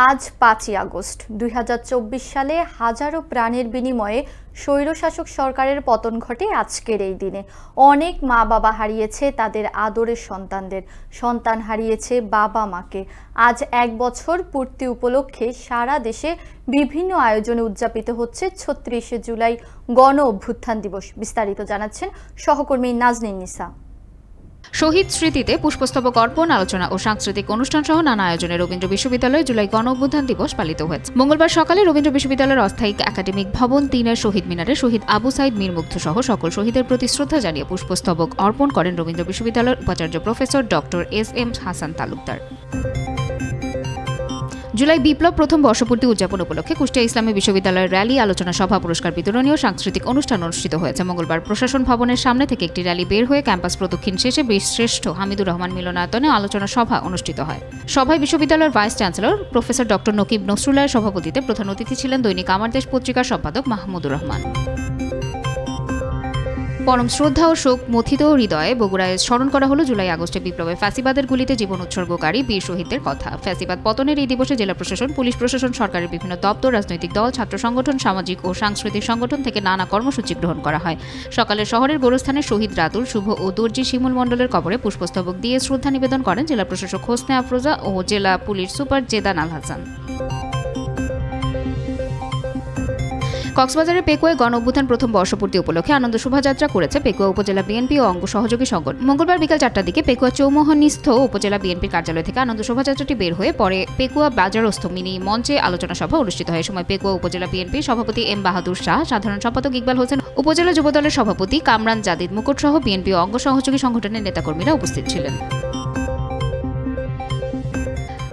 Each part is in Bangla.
আজ ৫ই আগস্ট ২০২৪ সালে হাজারো প্রাণের বিনিময়ে স্বৈরশাসক সরকারের পতন ঘটে আজকের এই দিনে। অনেক মা বাবা হারিয়েছে তাদের আদরের সন্তানদের, সন্তান হারিয়েছে বাবা মাকে। আজ ১ বছর পূর্তি উপলক্ষে সারা দেশে বিভিন্ন আয়োজনে উদযাপিত হচ্ছে ৩৬শে জুলাই গণ অভ্যুত্থান দিবস। বিস্তারিত জানাচ্ছেন সহকর্মী নাজনীন নিসা। শহীদ স্মৃতিতে পুষ্পস্তবক অর্পণ, আলোচনা ও সাংস্কৃতিক অনুষ্ঠান সহ নানা আয়োজনে রবীন্দ্র বিশ্ববিদ্যালয়ে জুলাই গণ অভ্যুত্থান দিবস পালিত হয়েছে। মঙ্গলবার সকালে রবীন্দ্র বিশ্ববিদ্যালয়ের অস্থায়ী একাডেমিক ভবন ৩-এর শহীদ মিনারে শহীদ আবু সাইদ মীর মুগ্ধ সহ সকল শহীদের প্রতি শ্রদ্ধা জানিয়ে পুষ্পস্তবক অর্পণ করেন রবীন্দ্র বিশ্ববিদ্যালয়ের উপাচার্য professor doctor S M. Hasan Talukdar. July বিপ্লব প্রথম বর্ষপূর্তি উদযাপন উপলক্ষে কুষ্টিয়া ইসলামী বিশ্ববিদ্যালয়ের র্যালি, আলোচনা সভা, পুরস্কার বিতরণী ও সাংস্কৃতিক অনুষ্ঠান অনুষ্ঠিত হয়েছে। মঙ্গলবার প্রশাসন ভবনের সামনে থেকে একটি র্যালি বের হয়ে ক্যাম্পাস প্রদক্ষিণ শেষে বীরশ্রেষ্ঠ হামিদুর রহমান মিলনায়তনে আলোচনা সভা অনুষ্ঠিত হয়। সভায় বিশ্ববিদ্যালয়ের vice chancellor professor doctor Nakib নসরুল্লাহের সভাপতিত্বে প্রধান অতিথি ছিলেন দৈনিক আমার দেশ পত্রিকার সম্পাদক মাহমুদুর রহমান। পরম শ্রদ্ধা ও শোক মথিত হৃদয়ে বগুড়ায় স্মরণ করা হলো জুলাই আগস্টে বিপ্লবে ফ্যাসিবাদের গুলিতে জীবন উৎসর্গকারী বীর শহীদদের কথা। ফ্যাসিবাদ পতনের এই দিবসে জেলা প্রশাসন, পুলিশ প্রশাসন, সরকারের বিভিন্ন দপ্তর, রাজনৈতিক দল, ছাত্র সংগঠন, সামাজিক ও সাংস্কৃতিক সংগঠন থেকে নানা কর্মসূচি গ্রহণ করা হয়। সকালে শহরের গোরস্থানে শহীদ রাতুল, শুভ ও দর্জি শিমুল মণ্ডলের কবরে পুষ্পস্তবক দিয়ে শ্রদ্ধা নিবেদন করেন জেলা প্রশাসক হোসনে আফরোজা ও জেলা পুলিশ সুপার জেদান আল হাসান। কক্সবাজারের পেকুয়ায় গণ অভ্যুত্থান প্রথম বর্ষপূর্তি উপলক্ষে আনন্দ শোভাযাত্রা করেছে পেকুয়া উপজেলা বিএনপি ও অঙ্গ সহযোগী সংগঠন। মঙ্গলবার বিকাল ৪টার দিকে পেকুয়া চৌমোহনীস্থ উপজেলা বিএনপির কার্যালয় থেকে আনন্দ শোভাযাত্রাটি বের হয়ে পরে পেকুয়া বাজারস্থ মিনি মঞ্চে আলোচনা সভা অনুষ্ঠিত হয়। সময় পেকুয়া উপজেলা বিএনপির সভাপতি এম বাহাদুর শাহ, সাধারণ সম্পাদক ইকবাল হোসেন, উপজেলা যুবদলের সভাপতি কামরান জাদিদ মুকুট সহ বিএনপি ও অঙ্গ সহযোগী সংগঠনের নেতাকর্মীরা উপস্থিত ছিলেন।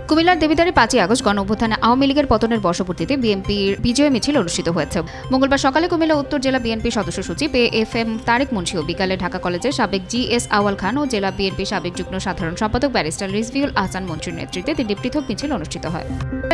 কুমিল্লার দেবিদ্বারে ৫ই আগস্ট গণ অভ্যুত্থানে আওয়ামী লীগের পতনের বর্ষপূর্তিতে বিএনপির বিজয় মিছিল অনুষ্ঠিত হয়েছে। মঙ্গলবার সকালে কুমিল্লা উত্তর জেলা বিএনপির সদস্য সচিব এ.এফ.এম. তারেক মুন্সি ও বিকালে ঢাকা কলেজের সাবেক জি.এস. আওয়াল খান ও জেলা বিএনপির সাবেক যুগ্ম সাধারণ সম্পাদক ব্যারিস্টার রিজভিউল আহসান মঞ্জুর নেতৃত্বে ৩টি পৃথক মিছিল অনুষ্ঠিত হয়।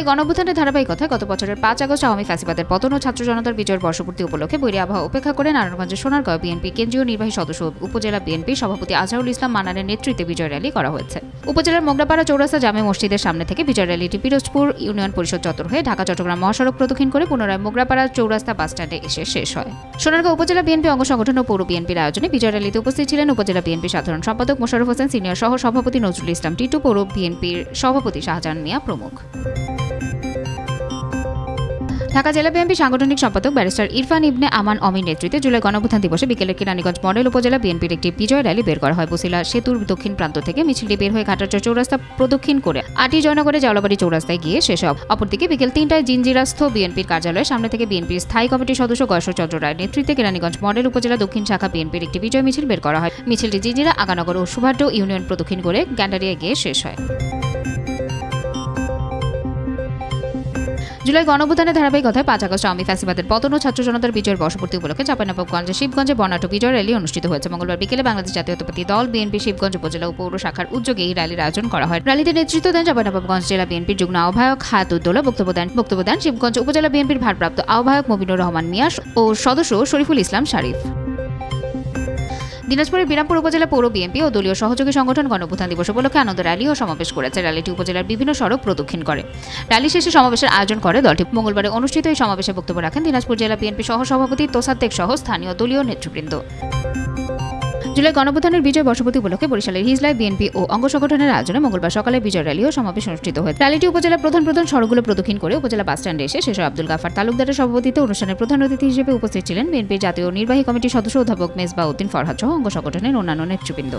গণ অভ্যুত্থানের ধারাবাহিকতায় গত বছরের ৫ আগস্ট আওয়ামী ফ্যাসিবাদের পতন ও ছাত্র জনতার বিজয়ের বর্ষপূর্তি উপলক্ষে বৈরী আবহাওয়া উপেক্ষা করে নারায়ণগঞ্জের সোনারগাঁও বিএনপি কেন্দ্রীয় নির্বাহী সদস্য উপজেলা বিএনপির সভাপতি আজহারুল ইসলাম মান্নানের নেতৃত্বে বিজয় র্যালি করা হয়েছে। উপজেলার মোগরাপাড়া চৌরাস্তা জামে মসজিদের সামনে থেকে বিজয় র্যালিটি পিরোজপুর ইউনিয়ন পরিষদ চত্বর হয়ে ঢাকা চট্টগ্রাম মহাসড়ক প্রদক্ষিণ করে পুনরায় মোগরাপাড়া চৌরাস্তা বাসস্ট্যান্ডে এসে শেষ হয়। সোনারগাঁও উপজেলা বিএনপি অঙ্গ সংগঠন ও পৌর বিএনপির আয়োজনে বিজয় র্যালিতে উপস্থিত ছিলেন উপজেলা বিএনপির সাধারণ সম্পাদক মোশাররফ হোসেন সিনিয়র সহ সভাপতি নজরুল ইসলাম টিটু, পৌর বিএনপির সভাপতি শাহজাহান মিয়া প্রমুখ। ঢাকা জেলা বিএনপি সাংগঠনিক সম্পাদক ব্যারিস্টার ইরফান ইবনে আমান অমির নেতৃত্বে জুলাই গণ অভ্যুত্থান দিবসে বিকেলে কেরানীগঞ্জ মডেল উপজেলা বিএনপির একটি বিজয় র্যালি বের করা হয়। বসিলা সেতুর দক্ষিণ প্রান্ত থেকে মিছিলটি বের হয়ে ঘাটারচর চৌরাস্তা প্রদক্ষিণ করে আটি জয়নগরে জাওলাবাড়ি চৌরাস্তায় গিয়ে শেষ হয়। অপরদিকে বিকেল ৩টায় জিঞ্জিরাস্থ বিএনপির কার্যালয়ের সামনে থেকে বিএনপির স্থায়ী কমিটির সদস্য গয়েশ্বরচন্দ্র রায়ের নেতৃত্বে কেরানীগঞ্জ মডেল উপজেলা দক্ষিণ শাখা বিএনপির একটি বিজয় মিছিল বের করা হয়। মিছিলটি জিঞ্জিরা, আগানগর ও সুভাদ্র ইউনিয়ন প্রদক্ষিণ করে গ্যান্ডারিয়ায় গিয়ে শেষ হয়। জুলাই গণ অভ্যুত্থানের ধারাবাহিকতায় ৫ আগস্ট আওয়ামী ফ্যাসিবাদের পতন ও ছাত্র জনতার বিজয়ের বর্ষপূর্তি উপলক্ষে চাঁপাইনবাবগঞ্জে শিবগঞ্জে বর্ণাঢ্য বিজয় র্যালি অনুষ্ঠিত হয়েছে। মঙ্গলবার বিকেলে বাংলাদেশ জাতীয়তাবাদী দল বিএনপি শিবগঞ্জ উপজেলা ও পৌর শাখার উদ্যোগে এই র্যালির আয়োজন করা হয়। র্যালিতে নেতৃত্ব দেন চাঁপাইনবাবগঞ্জ জেলা বিএনপির যুগ্ম আহ্বায়ক হায়াতুদ্দৌলা। বক্তব্য দেন শিবগঞ্জ উপজেলা বিএনপির ভারপ্রাপ্ত আহ্বায়ক মবিনুর রহমান মিয়া ও সদস্য শরীফুল ইসলাম শারিফ। দিনাজপুরের বিরামপুর উপজেলা পৌর বিএনপি ও দলীয় সহযোগী সংগঠন গণ অভ্যুত্থান দিবস উপলক্ষে আনন্দ র্যালি ও সমাবেশ করেছে। র্যালিটি উপজেলার বিভিন্ন সড়ক প্রদক্ষিণ করে। র্যালি শেষে সমাবেশের আয়োজন করে দলটি। মঙ্গলবারে অনুষ্ঠিত এই সমাবেশে বক্তব্য রাখেন দিনাজপুর জেলা বিএনপি সহ সভাপতি তোসাদ্দেক সহ স্থানীয় দলীয় নেতৃবৃন্দ। জুলাই গণ অভ্যুত্থানের বিজয় বর্ষপূর্তি উপলক্ষে বরিশালের হিজলায় বিএনপি ও অঙ্গ সংগঠনের আয়োজনে মঙ্গলবার সকালে বিজয় র্যালি ও সমাবেশ অনুষ্ঠিত হয়। র্যালিটি উপজেলার প্রধান সড়কগুলো প্রদক্ষিণ করে উপজেলা বাসস্ট্যান্ডে এসে শেষ হয়। আব্দুল গাফার তালুকদারের সভাপতিত্বে অনুষ্ঠানের প্রধান অতিথি হিসেবে উপস্থিত ছিলেন বিএনপির জাতীয় নির্বাহী কমিটির সদস্য অধ্যাপক মেজবাউদ্দিন ফরহাদ সহ অঙ্গ সংগঠনের অন্যান্য নেতৃবৃন্দ।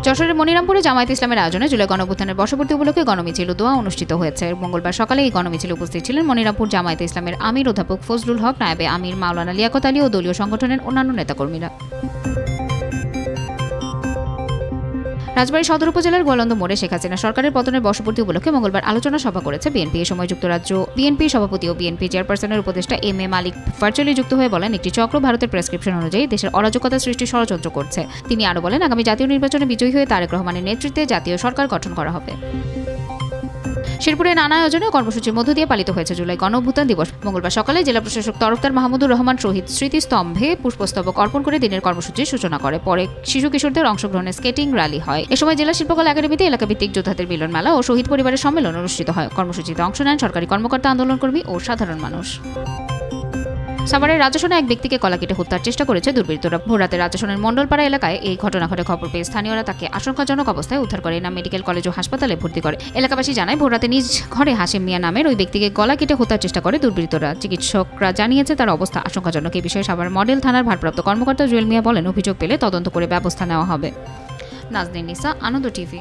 যশোরের মনিরামপুরে জামায়াতে ইসলামের আয়োজনে জুলাই গণ অভ্যুত্থানের বর্ষপূর্তি উপলক্ষে গণমিছিল দোয়া অনুষ্ঠিত হয়েছে। মঙ্গলবার সকালে এই গণমিছিলে উপস্থিত ছিলেন মনিরামপুর জামায়াতে ইসলামের আমির অধ্যাপক ফজলুল হক, নায়েবে আমির মাওলানা লিয়াকত আলী ও দলীয় সংগঠনের অন্যান্য নেতাকর্মীরা। রাজবাড়ী সদর উপজেলার গোয়ালন্দ মোড়ে শেখ হাসিনা সরকারের পতনের বর্ষপূর্তি উপলক্ষে মঙ্গলবার আলোচনা সভা করেছে বিএনপি। এ সময় যুক্তরাজ্য বিএনপি সভাপতি ও বিএনপি চেয়ারপারসনের উপদেষ্টা এম.এ. মালিক ভার্চুয়ালি যুক্ত হয়ে বলেন, একটি চক্র ভারতের প্রেসক্রিপশন অনুযায়ী দেশের অরাজকতা সৃষ্টির ষড়যন্ত্র করছে। তিনি আরও বলেন, আগামী জাতীয় নির্বাচনে বিজয়ী হয়ে তারেক রহমানের নেতৃত্বে জাতীয় সরকার গঠন করা হবে। শেরপুরে নানা আয়োজনে কর্মসূচির মধ্য দিয়ে পালিত হয়েছে জুলাই গণঅভ্যুত্থান দিবস। মঙ্গলবার সকালে জেলা প্রশাসক তরফদার মাহমুদুর রহমান শহীদ স্মৃতিস্তম্ভে পুষ্পস্তবক অর্পণ করে দিনের কর্মসূচির সূচনা করে। পরে শিশু কিশোরদের অংশগ্রহণে স্কেটিং র্যালি হয়। এ সময় জেলা শিল্পকলা একাডেমিতে এলাকাভিত্তিক যোদ্ধাদের মিলন মেলা ও শহীদ পরিবারের সম্মেলন অনুষ্ঠিত হয়। কর্মসূচিতে অংশ নেন সরকারি কর্মকর্তা, আন্দোলনকর্মী ও সাধারণ মানুষ। সাভারের রাজাসনে এক ব্যক্তিকে গলা কেটে হত্যার চেষ্টা করেছে দুর্বৃত্তরা। ভোররাতে রাজাসনের মণ্ডলপাড়া এলাকায় এই ঘটনা ঘটে। খবর পেয়ে স্থানীয়রা তাকে আশঙ্কাজনক অবস্থায় উদ্ধার করে এনাম মেডিকেল কলেজ ও হাসপাতালে ভর্তি করে। এলাকাবাসী জানায়, ভোররাতে নিজ ঘরে হাশিম মিয়া নামের ওই ব্যক্তিকে গলা কেটে হত্যার চেষ্টা করে দুর্বৃত্তরা। চিকিৎসকরা জানিয়েছে তার অবস্থা আশঙ্কাজনক। এই বিষয়ে সাভার মডেল থানার ভারপ্রাপ্ত কর্মকর্তা জুয়েল মিয়া বলেন, অভিযোগ পেলে তদন্ত করে ব্যবস্থা নেওয়া হবে। নাজনীন নিসা, আনন্দ টিভি।